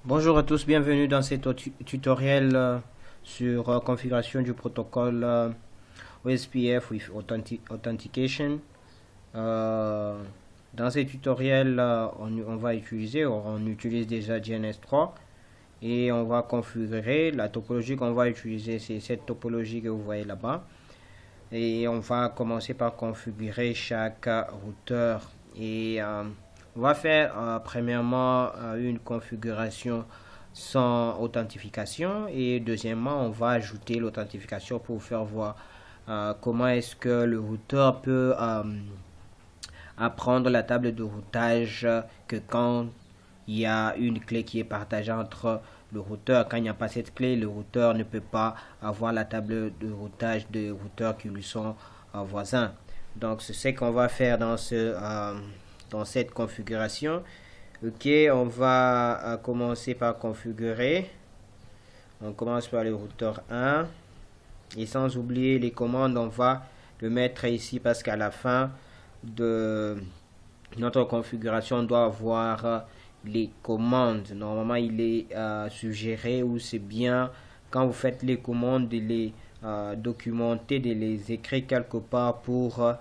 Bonjour à tous, bienvenue dans cet tutoriel sur configuration du protocole OSPF with Authentication. Euh, dans ce tutoriel, on va utiliser, on utilise déjà DNS3 et on va configurer la topologie qu'on va utiliser, c'est cette topologie que vous voyez là-bas. Et on va commencer par configurer chaque routeur et on va faire premièrement une configuration sans authentification et deuxièmement on va ajouter l'authentification pour faire voir comment est-ce que le routeur peut apprendre la table de routage que quand il y a une clé qui est partagée entre le routeur. Quand il n'y a pas cette clé, le routeur ne peut pas avoir la table de routage des routeurs qui lui sont voisins. Donc c'est ce qu'on va faire dans cette configuration. Ok, on va commencer par configurer. On commence par le routeur 1. Et sans oublier les commandes, on va le mettre ici parce qu'à la fin de notre configuration, on doit avoir les commandes. Normalement, il est suggéré ou c'est bien quand vous faites les commandes de les documenter, de les écrire quelque part pour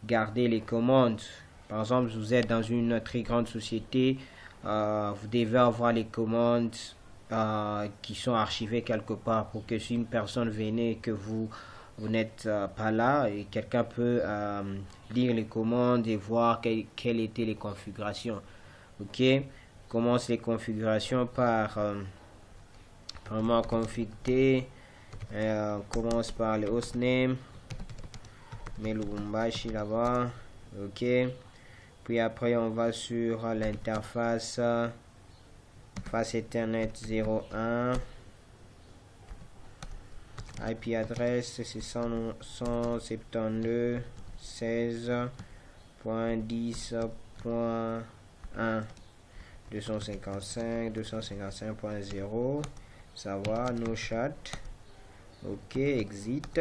garder les commandes. Par exemple, vous êtes dans une très grande société, vous devez avoir les commandes qui sont archivées quelque part pour que si une personne venait et que vous n'êtes pas là, et quelqu'un peut lire les commandes et voir quelles étaient les configurations. Ok, commence les configurations par vraiment config T. On commence par le hostname, met Lubumbashi là-bas. Ok, puis après on va sur l'interface face Ethernet 01. IP adresse c'est 172.16.10.1 255.0. Ça va, no chat. Ok, exit.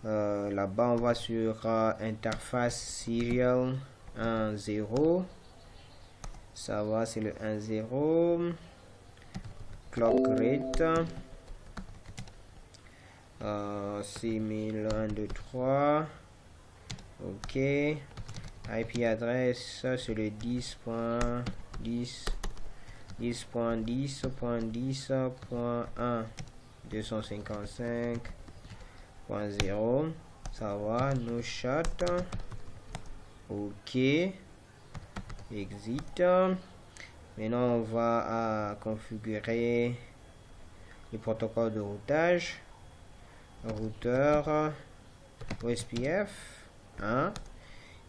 Là-bas on va sur interface serial 1.0. Ça va, c'est le 1.0. Clock rate 600123. Ok, IP adresse c'est le 10.10.10.10.1 255.0. ça va, no chat. Ok, exit. Maintenant on va configurer le protocole de routage. Routeur OSPF 1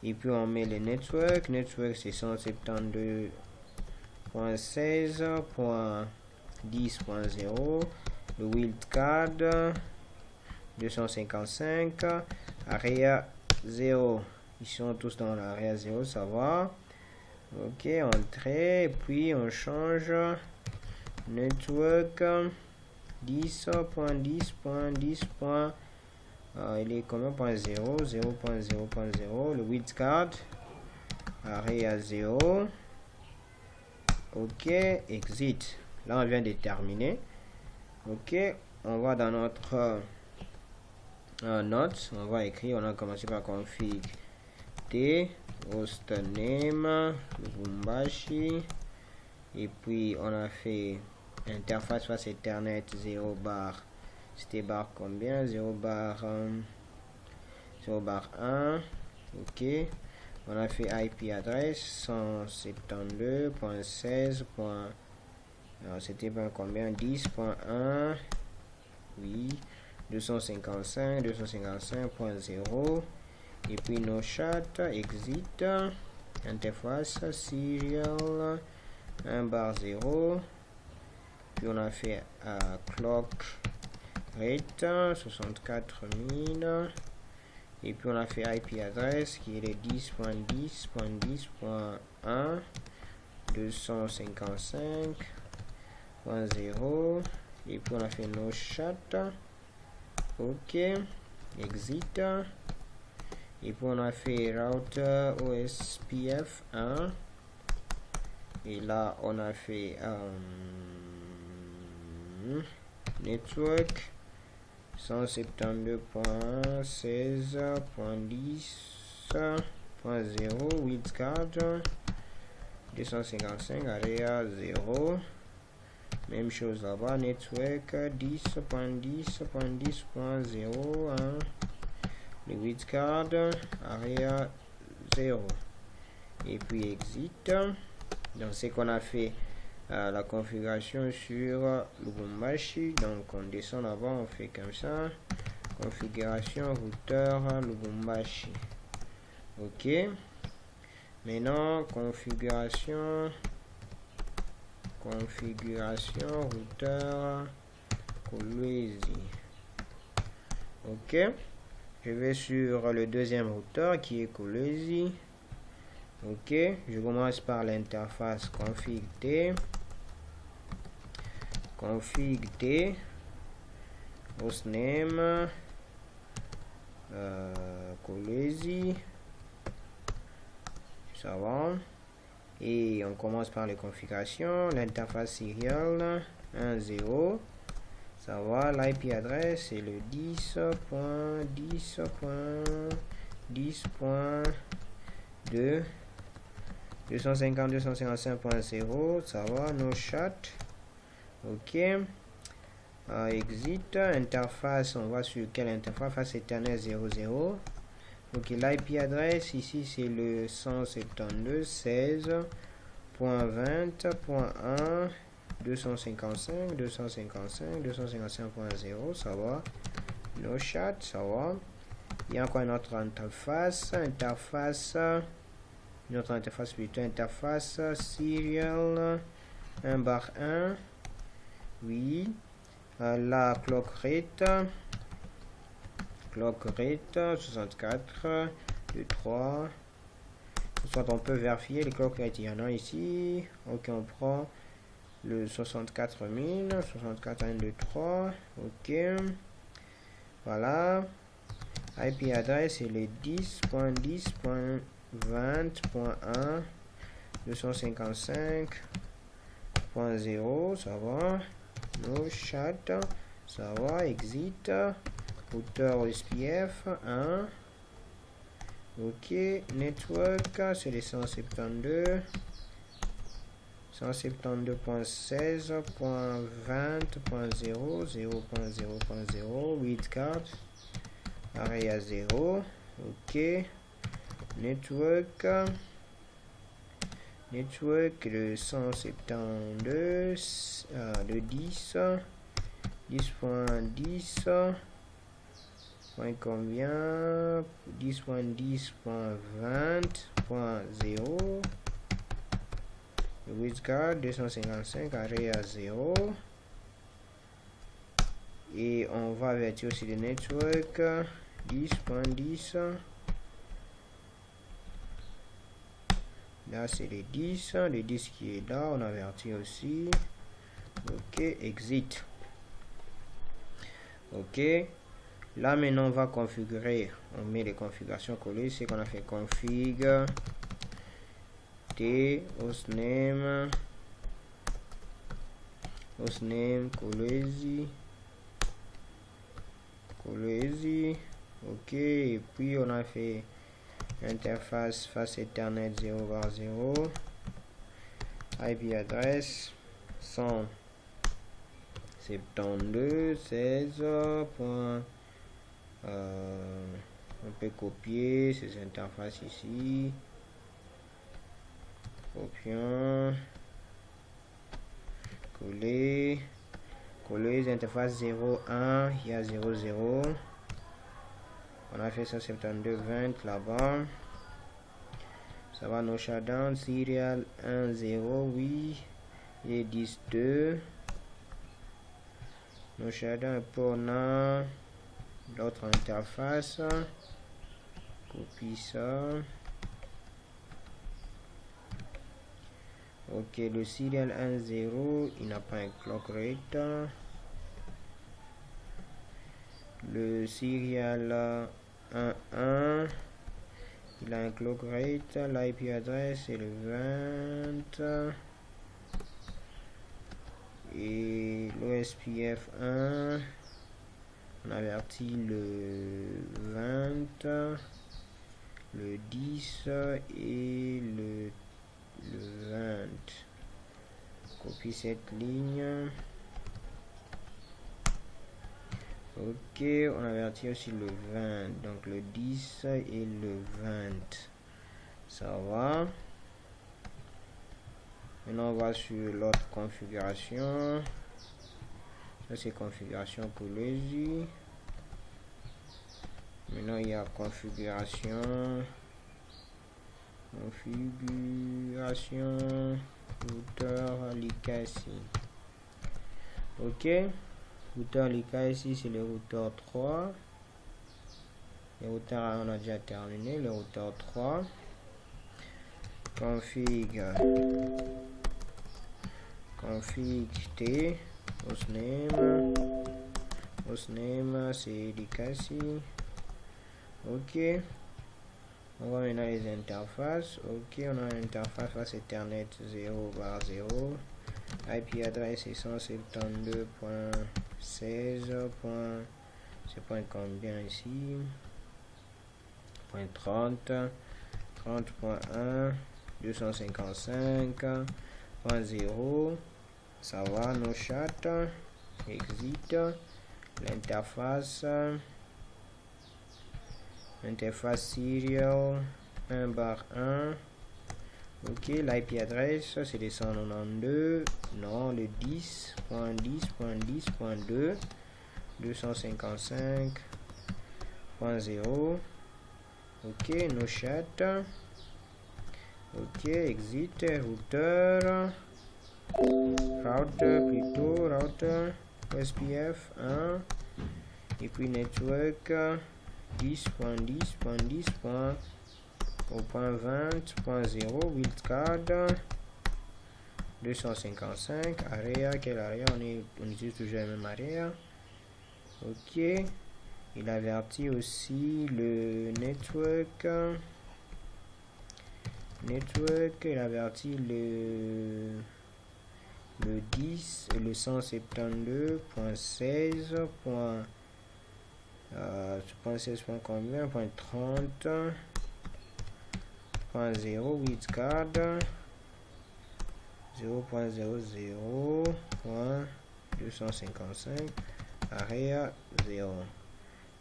et puis on met le network c'est 172.16.10.0. le wildcard 255. area 0, ils sont tous dans l'area 0, ça va. Ok, entrée, et puis on change network 10.10.10. Il est combien? 0.0. Le wildcard area 0. Ok, exit. Là on vient de terminer. Ok, on va dans notre note, on va écrire, on a commencé par config T hostname Lubumbashi et puis on a fait interface face Ethernet 0 bar, c'était bar combien? 0 bar 1. Ok, on a fait IP adresse 172.16. C'était pas combien? 10.1. oui, 255.0 et puis no chat, exit. Interface serial 1.0. puis on a fait clock rate 64 000 et puis on a fait IP adresse qui est le 10.10.10.1 255.0 et puis on a fait no chat. Ok, exit. Et puis on a fait router OSPF 1 Et là, on a fait network 172.16.10.0 wildcard 255 area 0. Même chose là-bas, network 10.10.10.0 le wildcard area 0. Et puis exit. Donc c'est qu'on a fait la configuration sur Lubumbashi. Donc on descend là-bas, on fait comme ça, configuration routeur Lubumbashi. Ok, maintenant configuration routeur Kolwezi. Ok, je vais sur le deuxième routeur qui est Kolwezi. Ok, je commence par l'interface config T, hostname Kolwezi, ça va. Et on commence par les configurations, l'interface serial 1.0, ça va. L'IP adresse c'est le 10.10.10.2 250.255.0, ça va. No chat. Ok, exit. Interface, on va sur quelle interface? Face Ethernet 00. Ok, l'IP adresse ici c'est le 172.16.20.1 255.255.0, ça va. No chat, ça va. Il y a encore une autre interface, interface serial 1/1. Oui, la clock rate 64 de 3. Soit on peut vérifier les clock rates, il y en a ici. Ok, on prend le 64.000, 64.123. Ok, voilà. IP adresse c'est le 10.10.20.1 255.0, ça va. No chat, ça va. Exit. Routeur SPF 1. Ok, network c'est les 172.16.20.0 0.0.0 wildcard area 0. Ok, network le 172 de 10.10 point combien 10.10.20.0 wildcard 255 area 0. Et on va avertir aussi le network 10.10. Là c'est les 10 qui est là, on avertit aussi. Ok, exit. Ok, là maintenant on va configurer, on met les configurations collées, c'est qu'on a fait config T hostname Kolwezi. Ok, et puis on a fait interface face Ethernet 0/0, IP adresse 172.16. On peut copier ces interfaces ici, copions, coller interface 0.1, il y a 0.0. On a fait 172.20 là-bas. Ça va. No shutdown serial 1.0, oui. Et 10.2. No shutdown pour l'autre interface. Copie ça. Ok, le serial 1.0, il n'a pas un clock rate. Le serial 1.1, il a un clock rate. L'IP adresse c'est le 20. et l'OSPF 1, on avertit le 20, le 10 et le 20. Copie cette ligne. Ok, on avertit aussi le 20, donc le 10 et le 20. Ça va. Maintenant, on va sur l'autre configuration. Ça, c'est configuration Coolesy. Maintenant, il y a configuration. Routeur Legacy. Ok. Routeur Legacy, c'est le routeur 3. Le routeur 1, on a déjà terminé. Le routeur 3. Config T. Hostname c'est Legacy. Ok. On voit maintenant les interfaces. Ok, on a une interface face Ethernet 0/0. IP adresse est 172.16. C'est point combien ici? Point 30. 30.1. 255.0. Ça va, nos chats. Exit. L'interface. Interface serial 1/1. Ok, l'IP adresse c'est les 192. Non, le 10.10.10.2. 255.0. Ok, nos chats. Ok, exit, routeur. Router SPF 1. Et puis network 10.10.10.20.0 wildcard 255 area. Quelle area? On utilise toujours la même area. Ok, il avertit aussi le network, il avertit le 10 et le 172.16. Combien? Point 30.0 wildcard 0.00.255 area 0.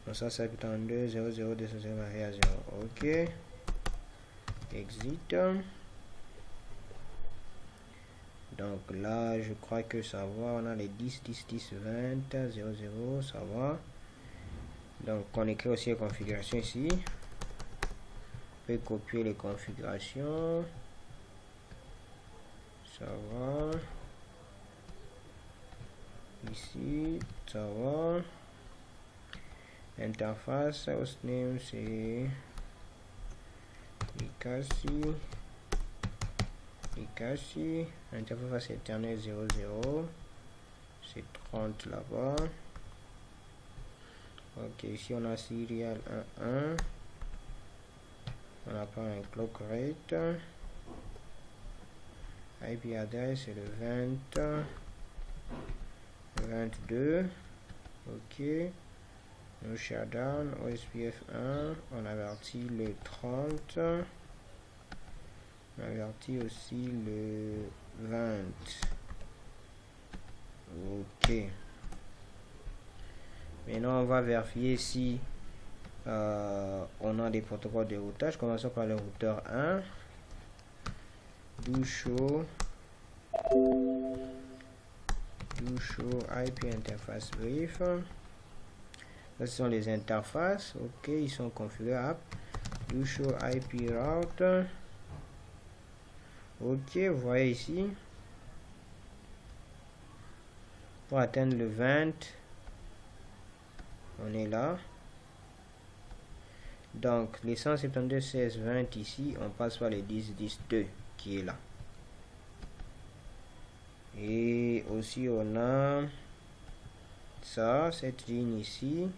Donc ça 72.0.0.200 area 0. Ok, exit. Donc là je crois que ça va. On a les 10 10 10 20 00. Ça va. Donc on écrit aussi les configurations ici. On peut copier les configurations. Ça va. Ici, ça va. Interface, hostname c'est Legacy. Interface Ethernet 00. C'est 30 là-bas. Ok, ici on a serial 1.1. On n'a pas un clock rate. IP adresse c'est le 20. 22. Ok. No shutdown. OSPF 1. On avertit le 30. On avertit aussi le 20. Ok. Maintenant on va vérifier si on a des protocoles de routage. Commençons par le routeur 1. Do show IP interface brief. Là, ce sont les interfaces. Ok, ils sont configurés. Do show IP route. Ok, vous voyez ici. Pour atteindre le 20, on est là. Donc les 172.16.20 ici, on passe par les 10.10.2 qui est là. Et aussi on a ça, cette ligne ici.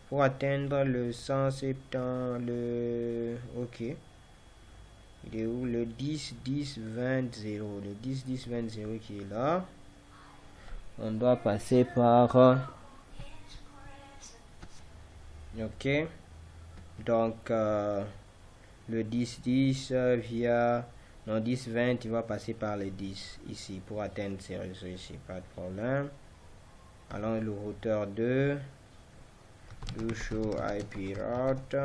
Pour atteindre le 170, ok. Il est où? Le 10.10.20.0. Le 10.10.20.0 qui est là. on doit passer par ok, donc le 10-10 via non 10-20, il va passer par les 10 ici pour atteindre ces réseaux ici, pas de problème. Alors le routeur 2 do show IP route,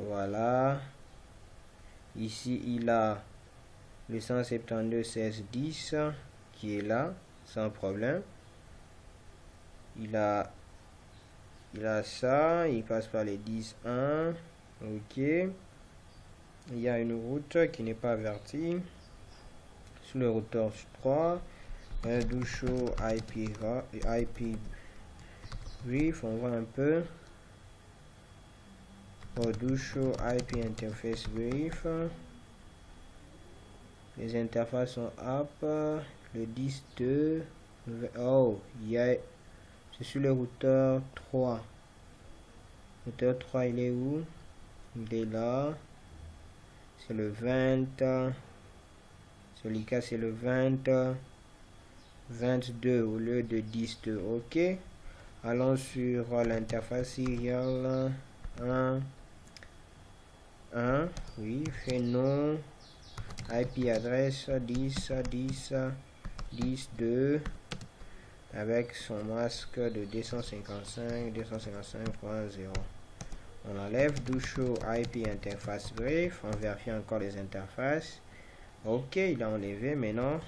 voilà, ici il a le 172.16.10 qui est là sans problème. Il a ça, il passe par les 10.1, ok. Il y a une route qui n'est pas avertie sur le routeur 3 do show IP brief, on voit un peu. Do show IP interface brief, les interfaces sont up, le 10.2, oh, c'est sur le routeur 3. Routeur 3, il est où? Il est là. C'est le 20. Celui-là, c'est le 20. 22 au lieu de 10.2. Ok. Allons sur l'interface serial 1. Oui, fait nom. IP adresse 10.10.10.2 avec son masque de 255.255.0. On enlève do show IP interface brief, on vérifie encore les interfaces. Ok, il a enlevé. Maintenant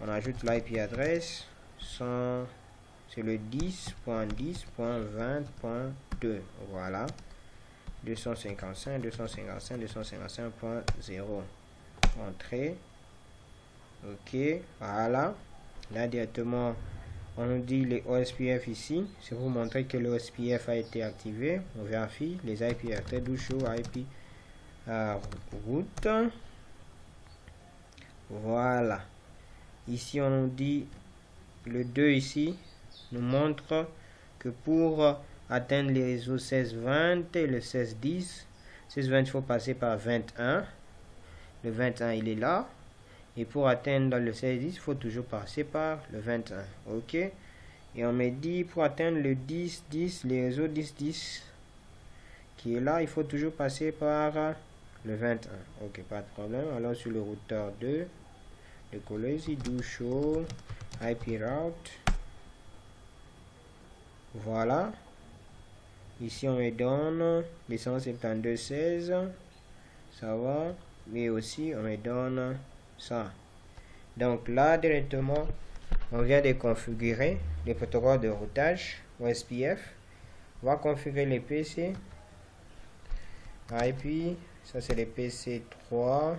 on ajoute l'IP adresse, c'est le 10.10.20.2, voilà, 255.255.255.0. Entrée. Ok, voilà. Là directement on nous dit les OSPF ici, c'est pour montrer que le OSPF a été activé. On vérifie les IP adresse do show IP route, voilà. Ici on nous dit le 2 ici nous montre que pour atteindre les réseaux 1620 et le 1610, 1620 il faut passer par 21. Le 21 il est là. Et pour atteindre le 1610, il faut toujours passer par le 21. Ok. Et on me dit pour atteindre le 10-10, les réseaux 10-10 qui est là, il faut toujours passer par le 21. Ok, pas de problème. Alors sur le routeur 2, le coller ici do show IP route. Voilà. Ici on me donne les 172.16. Ça va. Mais aussi on me donne ça. Donc là directement on vient de configurer les protocoles de routage OSPF. On va configurer les PC IP, ça c'est les PC 3.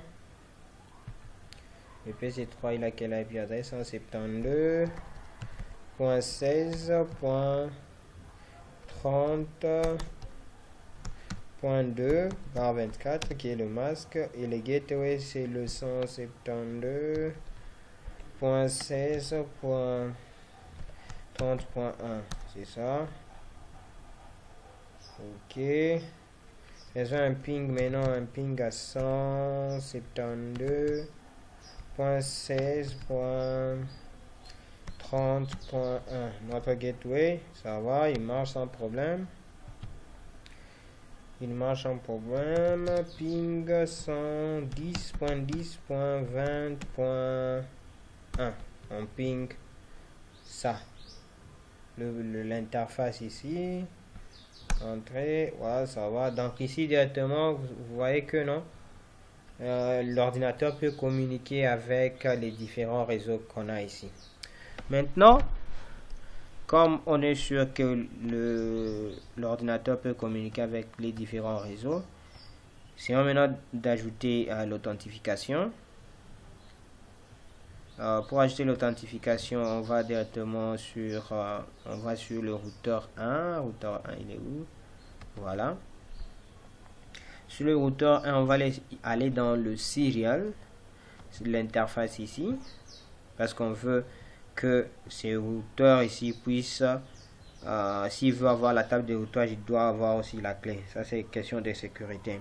Le PC 3 il a quelle IP adresse? 172.16.30.2/24 qui est le masque, et le gateway c'est le 172.16.30.1, c'est ça. Ok, faisons un ping maintenant, un ping à 172.16.30.1. Notre gateway, ça va, il marche sans problème. Il marche sans problème. Ping 110.10.20.1. On ping ça. L'interface ici. Entrée, voilà, ça va. Donc ici directement, vous voyez que non. L'ordinateur peut communiquer avec les différents réseaux qu'on a ici. Maintenant, comme on est sûr que l'ordinateur peut communiquer avec les différents réseaux, c'est maintenant d'ajouter l'authentification. Pour ajouter l'authentification, on va directement sur le routeur 1. Routeur 1, il est où? Voilà. Sur le routeur 1, on va aller dans le serial, l'interface ici, parce qu'on veut que ces routeurs ici puissent, s'il veut avoir la table de routage, il doit avoir aussi la clé. Ça, c'est une question de sécurité.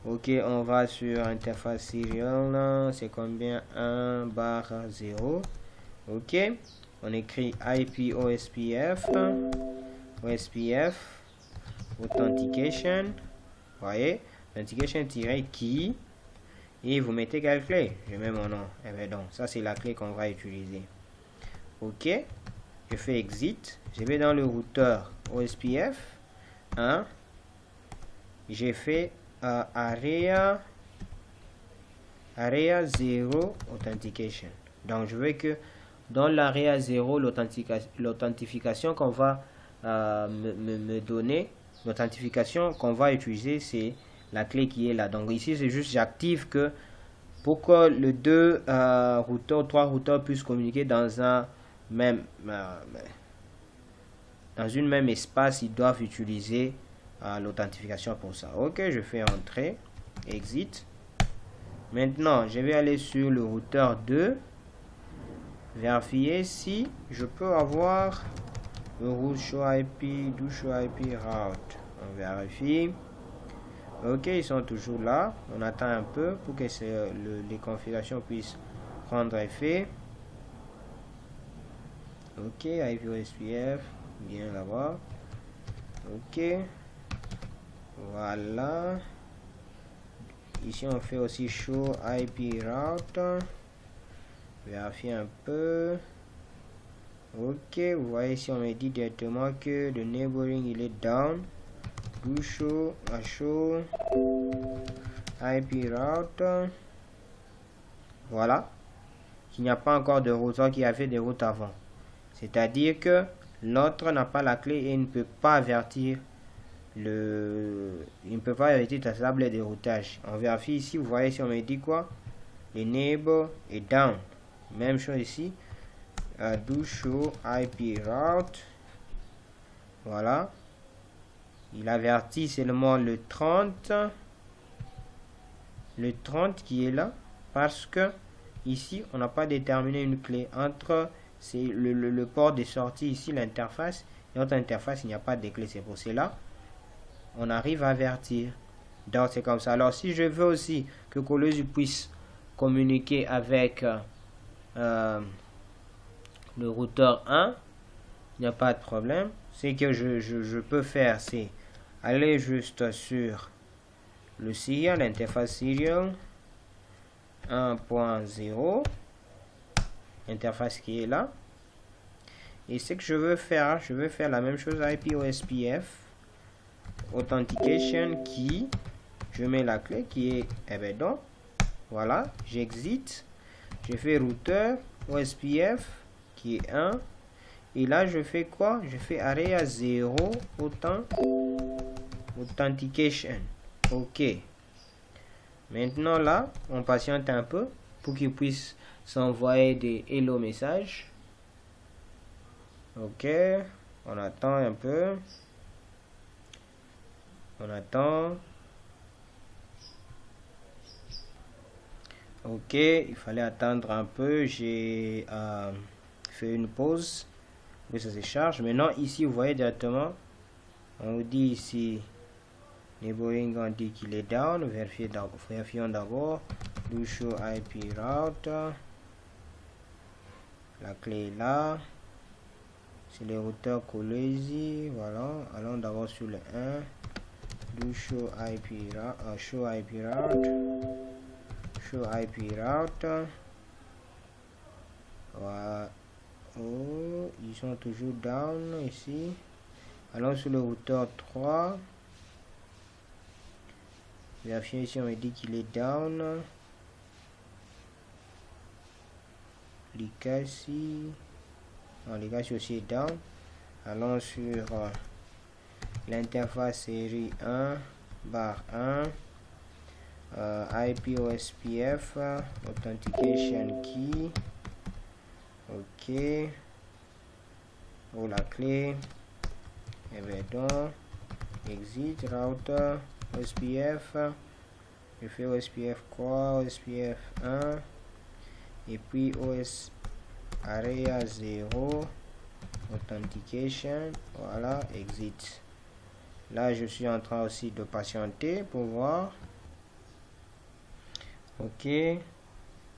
Ok, on va sur interface serial, c'est combien? 1/0. Ok, on écrit IP OSPF, OSPF, Authentication, voyez, Authentication-key, et vous mettez quelle clé? Je mets mon nom. Eh bien donc, ça c'est la clé qu'on va utiliser. Ok, je fais exit, je vais dans le routeur OSPF, hein, j'ai fait area 0 authentication. Donc je veux que dans l'area 0, l'authentification qu'on va me donner, l'authentification qu'on va utiliser, c'est la clé qui est là. Donc ici c'est juste j'active que pour que les deux routeurs, trois routeurs puissent communiquer dans un même dans une même espace, ils doivent utiliser l'authentification pour ça. Ok, je fais entrer, exit. Maintenant, je vais aller sur le routeur 2, vérifier si je peux avoir le route show IP, do show IP route. On vérifie. Ok, ils sont toujours là. On attend un peu pour que les configurations puissent prendre effet. Ok, IP OSPF, bien là-bas. Ok, voilà. Ici on fait aussi show IP route. Vérifier un peu. Ok, vous voyez ici on me dit directement que le neighboring il est down. Do show IP route. Voilà. Il n'y a pas encore de routeur qui a fait des routes avant. C'est-à-dire que l'autre n'a pas la clé et il ne peut pas avertir il ne peut pas avertir ta table de routage. On vérifie ici, vous voyez ici on me dit quoi? Le neighbor est down. Même chose ici. Do show IP route. Voilà. Il avertit seulement le 30. Le 30 qui est là. Parce que ici, on n'a pas déterminé une clé entre le port de sortie ici, l'interface. Et notre interface, il n'y a pas de clé. C'est pour cela on arrive à avertir. Donc c'est comme ça. Alors si je veux aussi que Coleus puisse communiquer avec le routeur 1, il n'y a pas de problème. Ce que je peux faire, c'est aller juste sur le serial, l'interface serial 1.0, interface qui est là. Et ce que je veux faire la même chose à IP OSPF. Authentication key, je mets la clé qui est, eh ben donc, voilà, j'exit, je fais routeur OSPF qui est 1, et là je fais quoi? Je fais area 0 authentication. Ok, maintenant là, on patiente un peu pour qu'il puisse s'envoyer des hello messages. Ok, on attend un peu. On attend. Ok, il fallait attendre un peu. J'ai fait une pause. Oui, ça se charge. Maintenant, ici, vous voyez directement. On vous dit ici. Neighboring, on dit qu'il est down. Vérifions d'abord. Do show IP route. La clé est là. C'est le routeur Coleus. Voilà. Allons d'abord sur le 1. Do show IP route, show IP route. Voilà. Oh, ils sont toujours down ici. Allons sur le routeur 3. Vérifiez ici, on me dit qu'il est down. Legacy. Non, Legacy aussi est down. Allons sur l'interface série 1 barre 1 IP OSPF authentication key. Ok, oh la clé, et bien donc exit router OSPF, je fais OSPF quoi? OSPF 1 et puis OS area 0 authentication. Voilà, exit. Là, je suis en train aussi de patienter pour voir. Ok.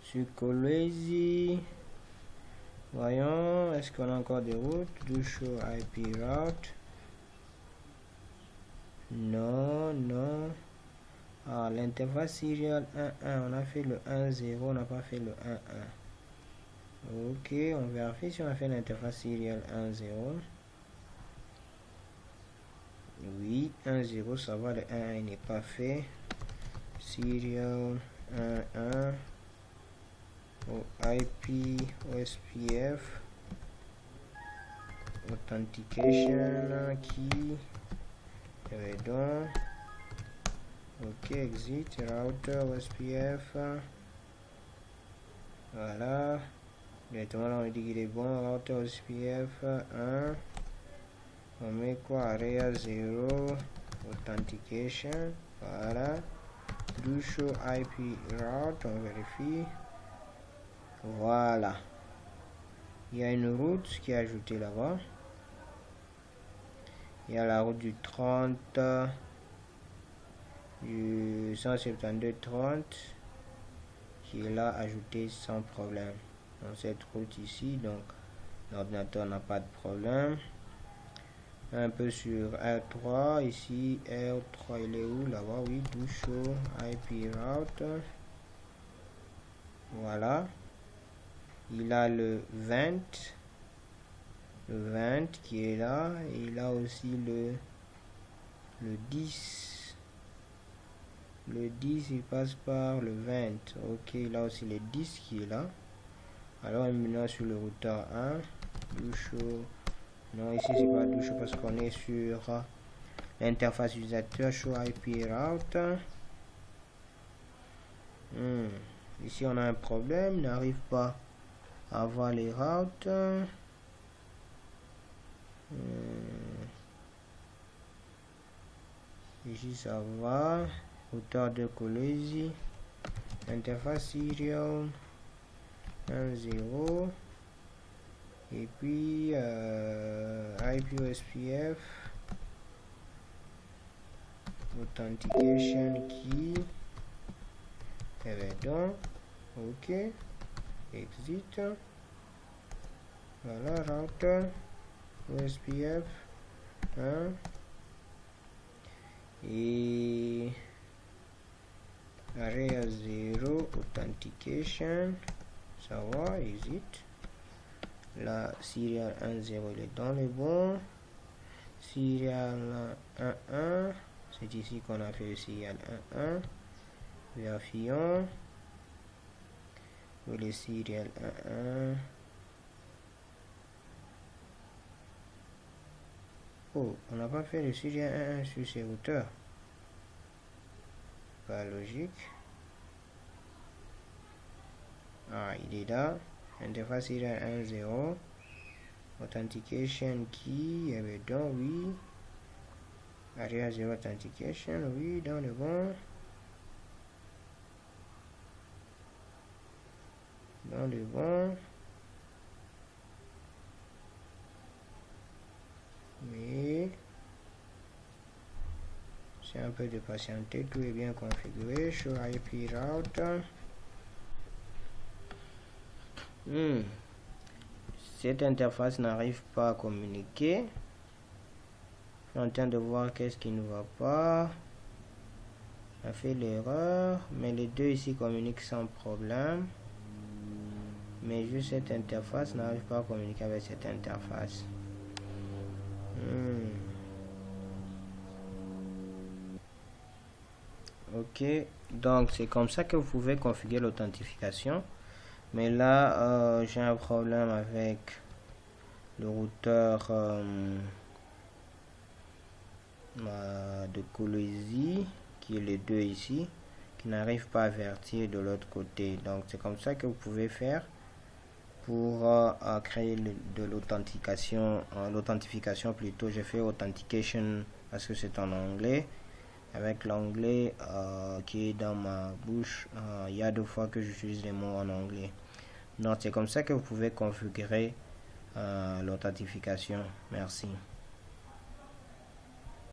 Sur Coleus. Voyons, est-ce qu'on a encore des routes? Do show IP route. Non, non. Ah, l'interface serial 1.1, on a fait le 1.0, on n'a pas fait le 1.1. Ok, on vérifie si on a fait l'interface serial 1.0. Oui, 1.0, ça va, le 1.1 n'est pas fait. Serial 1.1. IP OSPF. Authentication key. Donc. Ok, exit, router OSPF. Voilà. Directement là on dit qu'il est bon. Router OSPF 1. On met quoi? Area 0. Authentication. Voilà. Do show IP route. On vérifie. Voilà. Il y a une route qui est ajoutée là-bas. Il y a la route du 30. Du 172.30 qui est là ajoutée sans problème dans cette route ici, donc l'ordinateur n'a pas de problème. Un peu sur R3 ici, R3 il est où? Là-bas, oui, do show IP route. Voilà, il a le 20 qui est là, et il a aussi le 10. Le 10 il passe par le 20. Ok, il a aussi le 10 qui est là. Alors maintenant sur le routeur 1, do show. Non, ici c'est pas do show parce qu'on est sur l'interface utilisateur show IP route. Ici on a un problème, il n'arrive pas à avoir les routes. Ici ça va. Routeur de Colosi, interface serial 1.0 et puis IP OSPF, authentication key, donc ok, exit, voilà, router OSPF 1 et area 0 authentication, ça va, exit. La serial 1.0 il est dans le bon. Serial 1.1, c'est ici qu'on a fait le serial 1.1. Vérifions. Pour le serial 1.1. Oh, on n'a pas fait le serial 1.1 sur ces routeurs. Pas logique. Ah, il est là. Interface serial 1.0. Authentication key. Et donc, oui. Area 0 authentication. Oui, dans le bon. Dans le bon. Mais c'est un peu de patienter, tout est bien configuré. Show IP route. Cette interface n'arrive pas à communiquer. Je suis en train de voir qu'est-ce qui ne va pas. On a fait l'erreur, mais les deux ici communiquent sans problème. Mais juste cette interface n'arrive pas à communiquer avec cette interface. Ok, donc c'est comme ça que vous pouvez configurer l'authentification. Mais là, j'ai un problème avec le routeur de Colosi, qui est les deux ici, qui n'arrive pas à avertir de l'autre côté. Donc c'est comme ça que vous pouvez faire pour créer de l'authentification plutôt. J'ai fait authentication parce que c'est en anglais. Avec l'anglais qui est dans ma bouche, il y a 2 fois que j'utilise les mots en anglais. Donc c'est comme ça que vous pouvez configurer l'authentification. Merci.